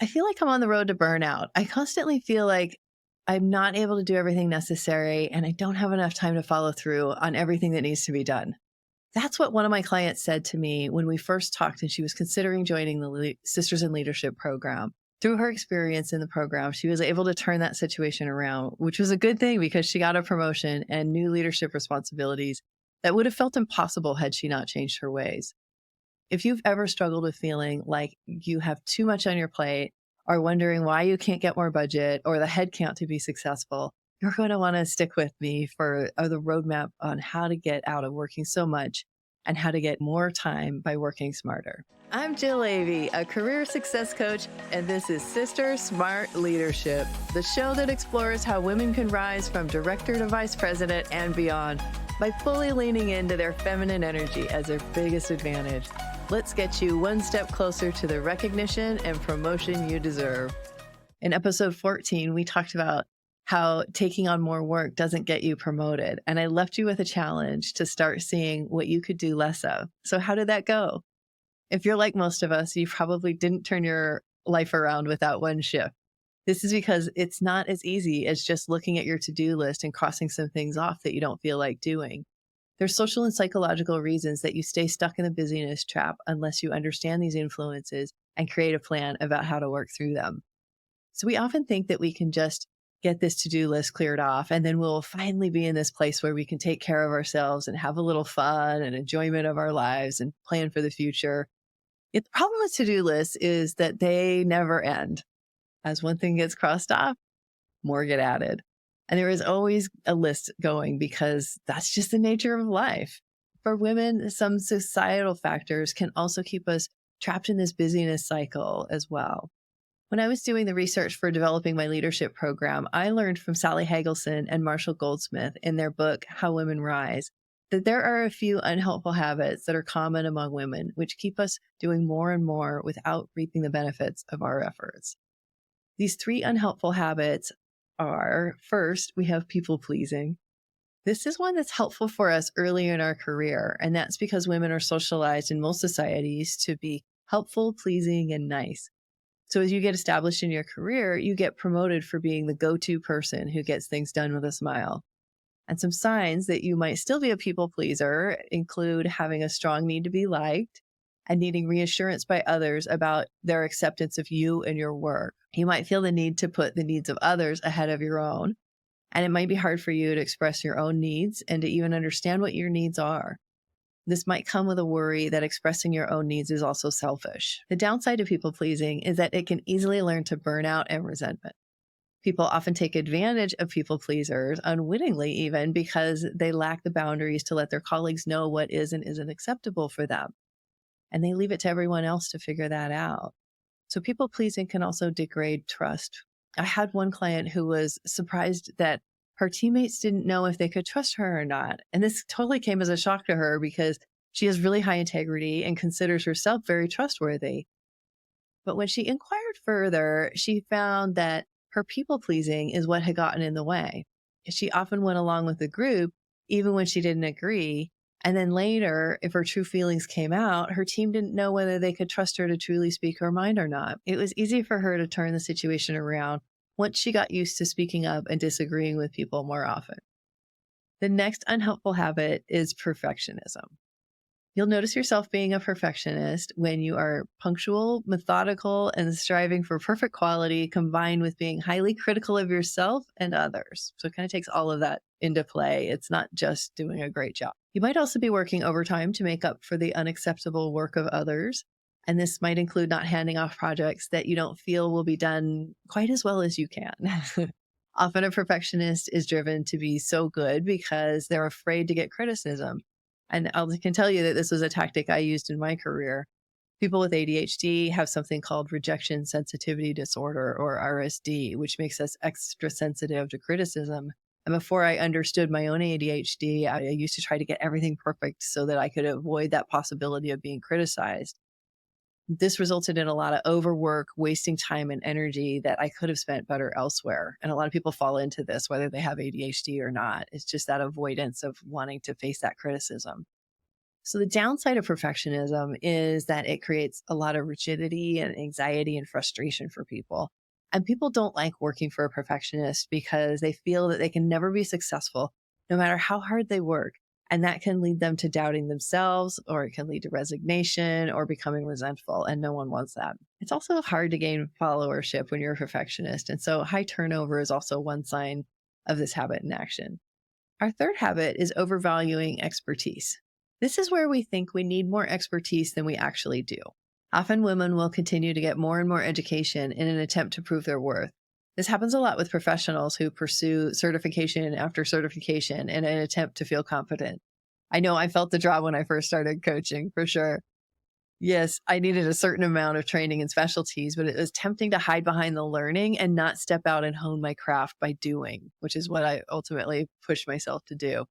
I feel like I'm on the road to burnout. I constantly feel like I'm not able to do everything necessary and I don't have enough time to follow through on everything that needs to be done. That's what one of my clients said to me when we first talked and she was considering joining the Sisters in Leadership program. Through her experience in the program, she was able to turn that situation around, which was a good thing because she got a promotion and new leadership responsibilities that would have felt impossible had she not changed her ways. If you've ever struggled with feeling like you have too much on your plate or wondering why you can't get more budget or the headcount to be successful, you're going to want to stick with me for the roadmap on how to get out of working so much and how to get more time by working smarter. I'm Jill Avey, a career success coach, and this is SisterSmart Leadership, the show that explores how women can rise from director to vice president and beyond by fully leaning into their feminine energy as their biggest advantage. Let's get you one step closer to the recognition and promotion you deserve. In episode 14, we talked about how taking on more work doesn't get you promoted. And I left you with a challenge to start seeing what you could do less of. So how did that go? If you're like most of us, you probably didn't turn your life around with that one shift. This is because it's not as easy as just looking at your to-do list and crossing some things off that you don't feel like doing. There's social and psychological reasons that you stay stuck in the busyness trap unless you understand these influences and create a plan about how to work through them. So we often think that we can just get this to-do list cleared off and then we'll finally be in this place where we can take care of ourselves and have a little fun and enjoyment of our lives and plan for the future. The problem with to-do lists is that they never end. As one thing gets crossed off, more get added. And there is always a list going because that's just the nature of life. For women, some societal factors can also keep us trapped in this busyness cycle as well. When I was doing the research for developing my leadership program, I learned from Sally Hagelson and Marshall Goldsmith in their book, How Women Rise, that there are a few unhelpful habits that are common among women, which keep us doing more and more without reaping the benefits of our efforts. These three unhelpful habits are, first, we have people pleasing. This is one that's helpful for us early in our career, and that's because women are socialized in most societies to be helpful, pleasing, and nice. So as you get established in your career, you get promoted for being the go-to person who gets things done with a smile. And some signs that you might still be a people pleaser include having a strong need to be liked and needing reassurance by others about their acceptance of you and your work. You might feel the need to put the needs of others ahead of your own. And it might be hard for you to express your own needs and to even understand what your needs are. This might come with a worry that expressing your own needs is also selfish. The downside of people pleasing is that it can easily learn to burnout and resentment. People often take advantage of people pleasers, unwittingly even, because they lack the boundaries to let their colleagues know what is and isn't acceptable for them. And they leave it to everyone else to figure that out. So people pleasing can also degrade trust. I had one client who was surprised that her teammates didn't know if they could trust her or not. And this totally came as a shock to her because she has really high integrity and considers herself very trustworthy. But when she inquired further, she found that her people pleasing is what had gotten in the way. She often went along with the group, even when she didn't agree. And then later, if her true feelings came out, her team didn't know whether they could trust her to truly speak her mind or not. It was easy for her to turn the situation around once she got used to speaking up and disagreeing with people more often. The next unhelpful habit is perfectionism. You'll notice yourself being a perfectionist when you are punctual, methodical, and striving for perfect quality combined with being highly critical of yourself and others. So it kind of takes all of that into play. It's not just doing a great job. You might also be working overtime to make up for the unacceptable work of others. And this might include not handing off projects that you don't feel will be done quite as well as you can. Often a perfectionist is driven to be so good because they're afraid to get criticism. And I can tell you that this was a tactic I used in my career. People with ADHD have something called rejection sensitivity disorder, or RSD, which makes us extra sensitive to criticism. And before I understood my own ADHD, I used to try to get everything perfect so that I could avoid that possibility of being criticized. This resulted in a lot of overwork, wasting time and energy that I could have spent better elsewhere. And a lot of people fall into this, whether they have ADHD or not. It's just that avoidance of wanting to face that criticism. So, the downside of perfectionism is that it creates a lot of rigidity and anxiety and frustration for people. And people don't like working for a perfectionist because they feel that they can never be successful no matter how hard they work. And that can lead them to doubting themselves, or it can lead to resignation or becoming resentful. And no one wants that. It's also hard to gain followership when you're a perfectionist. And so, high turnover is also one sign of this habit in action. Our third habit is overvaluing expertise. This is where we think we need more expertise than we actually do. Often women will continue to get more and more education in an attempt to prove their worth. This happens a lot with professionals who pursue certification after certification in an attempt to feel confident. I know I felt the draw when I first started coaching, for sure. Yes, I needed a certain amount of training and specialties, but it was tempting to hide behind the learning and not step out and hone my craft by doing, which is what I ultimately pushed myself to do.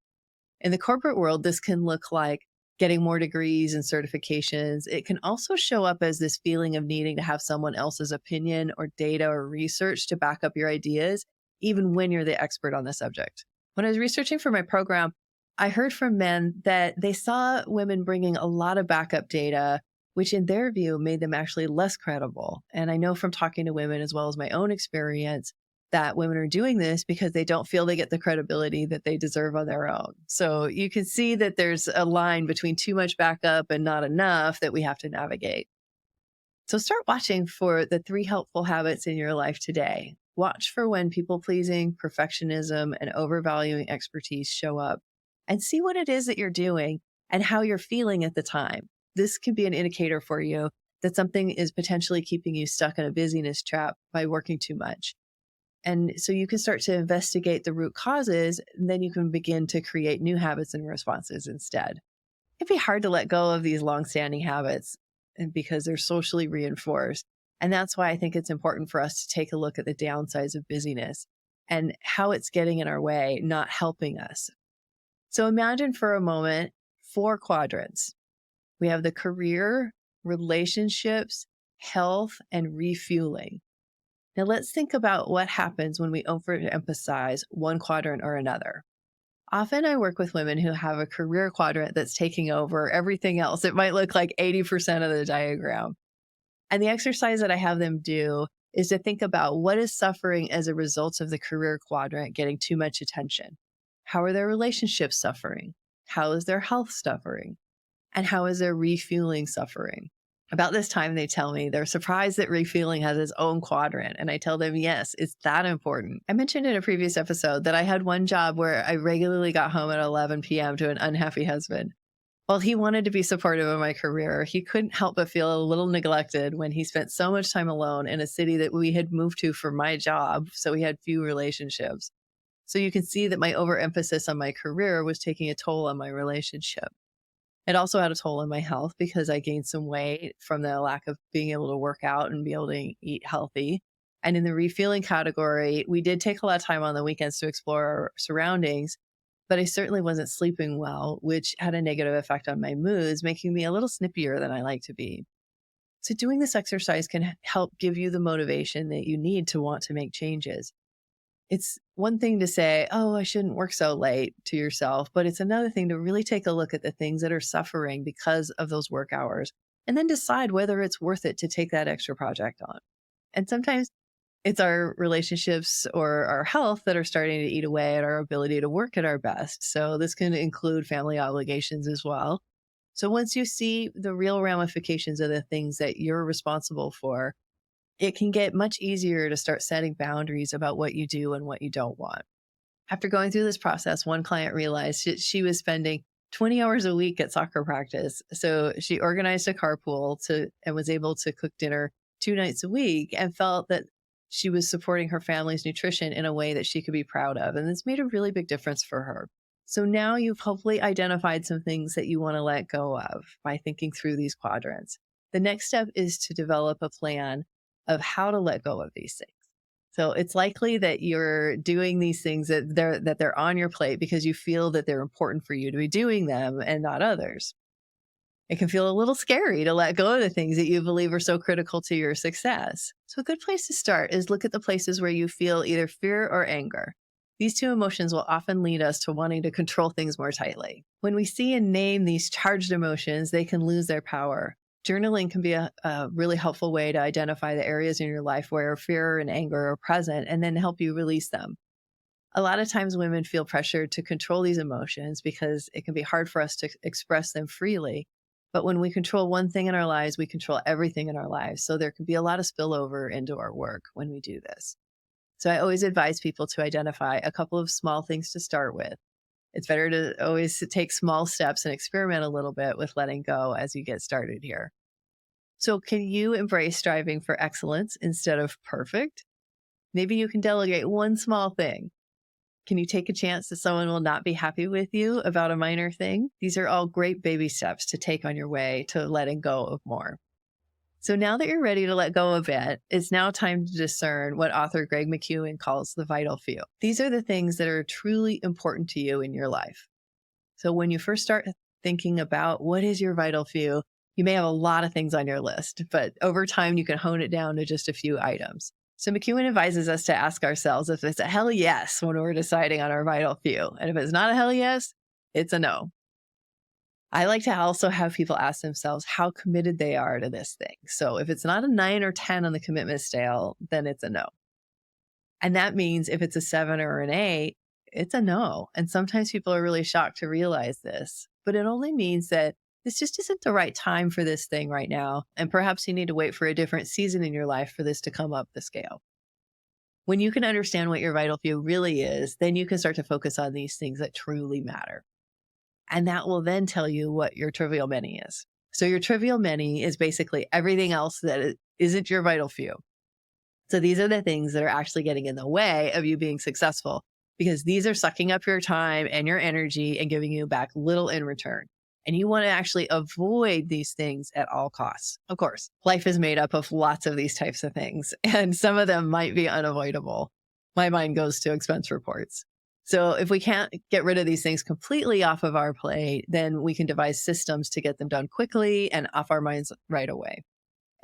In the corporate world, this can look like getting more degrees and certifications. It can also show up as this feeling of needing to have someone else's opinion or data or research to back up your ideas, even when you're the expert on the subject. When I was researching for my program, I heard from men that they saw women bringing a lot of backup data, which in their view made them actually less credible. And I know from talking to women as well as my own experience that women are doing this because they don't feel they get the credibility that they deserve on their own. So you can see that there's a line between too much backup and not enough that we have to navigate. So start watching for the 3 helpful habits in your life today. Watch for when people pleasing, perfectionism, and overvaluing expertise show up, and see what it is that you're doing and how you're feeling at the time. This can be an indicator for you that something is potentially keeping you stuck in a busyness trap by working too much. And so you can start to investigate the root causes, and then you can begin to create new habits and responses instead. It'd be hard to let go of these longstanding habits because they're socially reinforced. And that's why I think it's important for us to take a look at the downsides of busyness and how it's getting in our way, not helping us. So imagine for a moment 4 quadrants. We have the career, relationships, health, and refueling. Now let's think about what happens when we overemphasize one quadrant or another. Often I work with women who have a career quadrant that's taking over everything else. It might look like 80% of the diagram. And the exercise that I have them do is to think about what is suffering as a result of the career quadrant getting too much attention. How are their relationships suffering? How is their health suffering? And how is their refueling suffering? About this time, they tell me they're surprised that refueling has its own quadrant. And I tell them, yes, it's that important. I mentioned in a previous episode that I had one job where I regularly got home at 11 p.m. to an unhappy husband. While he wanted to be supportive of my career, he couldn't help but feel a little neglected when he spent so much time alone in a city that we had moved to for my job. So we had few relationships. So you can see that my overemphasis on my career was taking a toll on my relationship. It also had a toll on my health because I gained some weight from the lack of being able to work out and be able to eat healthy. And in the refueling category, we did take a lot of time on the weekends to explore our surroundings, but I certainly wasn't sleeping well, which had a negative effect on my moods, making me a little snippier than I like to be. So doing this exercise can help give you the motivation that you need to want to make changes. It's one thing to say, oh, I shouldn't work so late to yourself, but it's another thing to really take a look at the things that are suffering because of those work hours and then decide whether it's worth it to take that extra project on. And sometimes it's our relationships or our health that are starting to eat away at our ability to work at our best. So this can include family obligations as well. So once you see the real ramifications of the things that you're responsible for, it can get much easier to start setting boundaries about what you do and what you don't want. After going through this process, one client realized she was spending 20 hours a week at soccer practice. So she organized a carpool and was able to cook dinner 2 nights a week and felt that she was supporting her family's nutrition in a way that she could be proud of. And this made a really big difference for her. So now you've hopefully identified some things that you want to let go of by thinking through these quadrants. The next step is to develop a plan of how to let go of these things. So it's likely that you're doing these things that they're on your plate because you feel that they're important for you to be doing them and not others. It can feel a little scary to let go of the things that you believe are so critical to your success. So a good place to start is look at the places where you feel either fear or anger. These two emotions will often lead us to wanting to control things more tightly. When we see and name these charged emotions, they can lose their power. Journaling can be a really helpful way to identify the areas in your life where fear and anger are present and then help you release them. A lot of times women feel pressured to control these emotions because it can be hard for us to express them freely. But when we control one thing in our lives, we control everything in our lives. So there can be a lot of spillover into our work when we do this. So I always advise people to identify a couple of small things to start with. It's better to always take small steps and experiment a little bit with letting go as you get started here. So can you embrace striving for excellence instead of perfect? Maybe you can delegate one small thing. Can you take a chance that someone will not be happy with you about a minor thing? These are all great baby steps to take on your way to letting go of more. So now that you're ready to let go a bit, it's now time to discern what author Greg McKeown calls the vital few. These are the things that are truly important to you in your life. So when you first start thinking about what is your vital few, you may have a lot of things on your list, but over time you can hone it down to just a few items. So McKeown advises us to ask ourselves if it's a hell yes when we're deciding on our vital few. And if it's not a hell yes, it's a no. I like to also have people ask themselves how committed they are to this thing. So if it's not a 9 or 10 on the commitment scale, then it's a no. And that means if it's a 7 or an 8, it's a no. And sometimes people are really shocked to realize this, but it only means that this just isn't the right time for this thing right now. And perhaps you need to wait for a different season in your life for this to come up the scale. When you can understand what your vital few really is, then you can start to focus on these things that truly matter. And that will then tell you what your trivial many is. So your trivial many is basically everything else that isn't your vital few. So these are the things that are actually getting in the way of you being successful because these are sucking up your time and your energy and giving you back little in return. And you want to actually avoid these things at all costs. Of course, life is made up of lots of these types of things, and some of them might be unavoidable. My mind goes to expense reports. So if we can't get rid of these things completely off of our plate, then we can devise systems to get them done quickly and off our minds right away.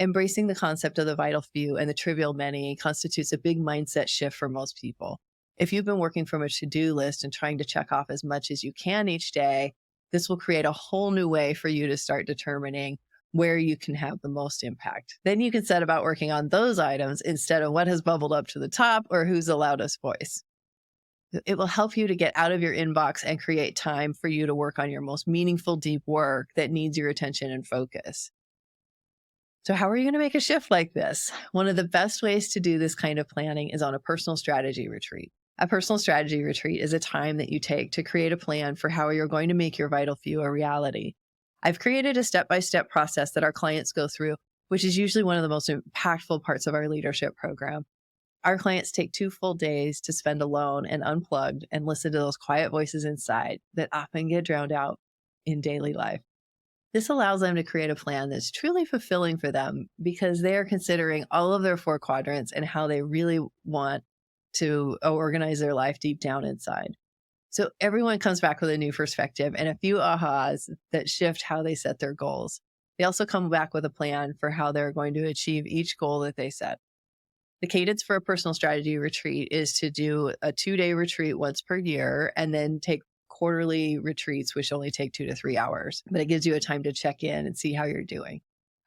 Embracing the concept of the vital few and the trivial many constitutes a big mindset shift for most people. If you've been working from a to-do list and trying to check off as much as you can each day, this will create a whole new way for you to start determining where you can have the most impact. Then you can set about working on those items instead of what has bubbled up to the top or who's the loudest voice. It will help you to get out of your inbox and create time for you to work on your most meaningful, deep work that needs your attention and focus. So how are you going to make a shift like this? One of the best ways to do this kind of planning is on a personal strategy retreat. A personal strategy retreat is a time that you take to create a plan for how you're going to make your vital few a reality. I've created a step-by-step process that our clients go through, which is usually one of the most impactful parts of our leadership program. Our clients take 2 full days to spend alone and unplugged and listen to those quiet voices inside that often get drowned out in daily life. This allows them to create a plan that's truly fulfilling for them because they are considering all of their 4 quadrants and how they really want to organize their life deep down inside. So everyone comes back with a new perspective and a few ahas that shift how they set their goals. They also come back with a plan for how they're going to achieve each goal that they set. The cadence for a personal strategy retreat is to do a 2-day retreat once per year and then take quarterly retreats, which only take 2 to 3 hours. But it gives you a time to check in and see how you're doing.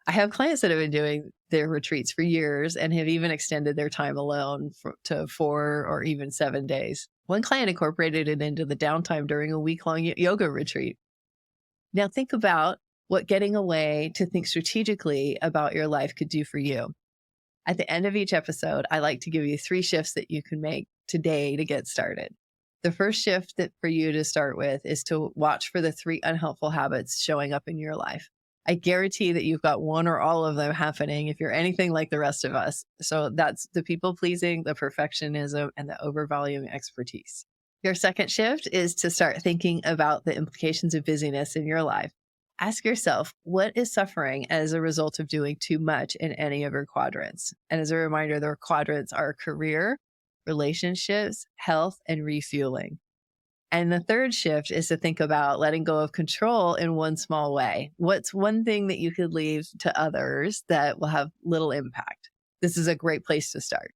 I have clients that have been doing their retreats for years and have even extended their time alone to 4 or even 7 days. One client incorporated it into the downtime during a week-long yoga retreat. Now think about what getting away to think strategically about your life could do for you. At the end of each episode, I like to give you 3 shifts that you can make today to get started. The first shift that for you to start with is to watch for the 3 unhelpful habits showing up in your life. I guarantee that you've got one or all of them happening if you're anything like the rest of us. So that's the people pleasing, the perfectionism, and the overvaluing expertise. Your second shift is to start thinking about the implications of busyness in your life. Ask yourself, what is suffering as a result of doing too much in any of your quadrants? And as a reminder, their quadrants are career, relationships, health, and refueling. And the third shift is to think about letting go of control in one small way. What's one thing that you could leave to others that will have little impact? This is a great place to start.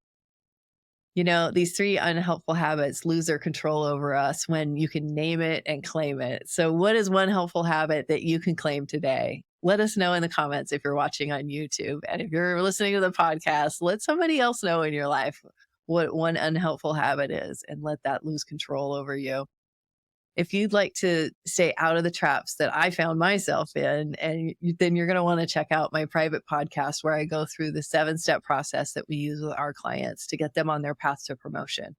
These three unhelpful habits lose their control over us when you can name it and claim it. So, what is one helpful habit that you can claim today? Let us know in the comments if you're watching on YouTube. And if you're listening to the podcast, let somebody else know in your life what one unhelpful habit is and let that lose control over you. If you'd like to stay out of the traps that I found myself in, then you're going to want to check out my private podcast where I go through the 7-step process that we use with our clients to get them on their path to promotion.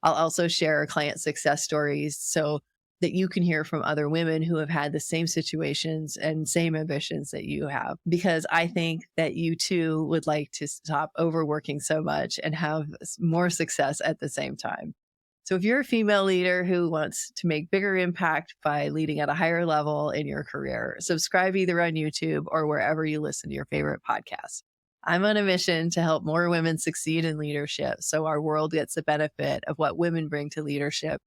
I'll also share client success stories so that you can hear from other women who have had the same situations and same ambitions that you have, because I think that you too would like to stop overworking so much and have more success at the same time. So if you're a female leader who wants to make bigger impact by leading at a higher level in your career, subscribe either on YouTube or wherever you listen to your favorite podcasts. I'm on a mission to help more women succeed in leadership so our world gets the benefit of what women bring to leadership.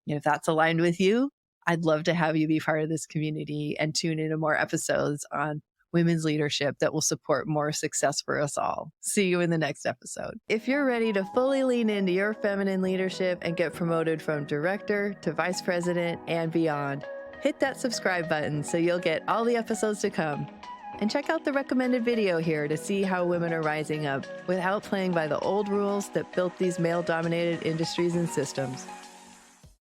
And if that's aligned with you, I'd love to have you be part of this community and tune into more episodes on women's leadership that will support more success for us all. See you in the next episode. If you're ready to fully lean into your feminine leadership and get promoted from director to vice president and beyond, hit that subscribe button so you'll get all the episodes to come. And check out the recommended video here to see how women are rising up without playing by the old rules that built these male-dominated industries and systems.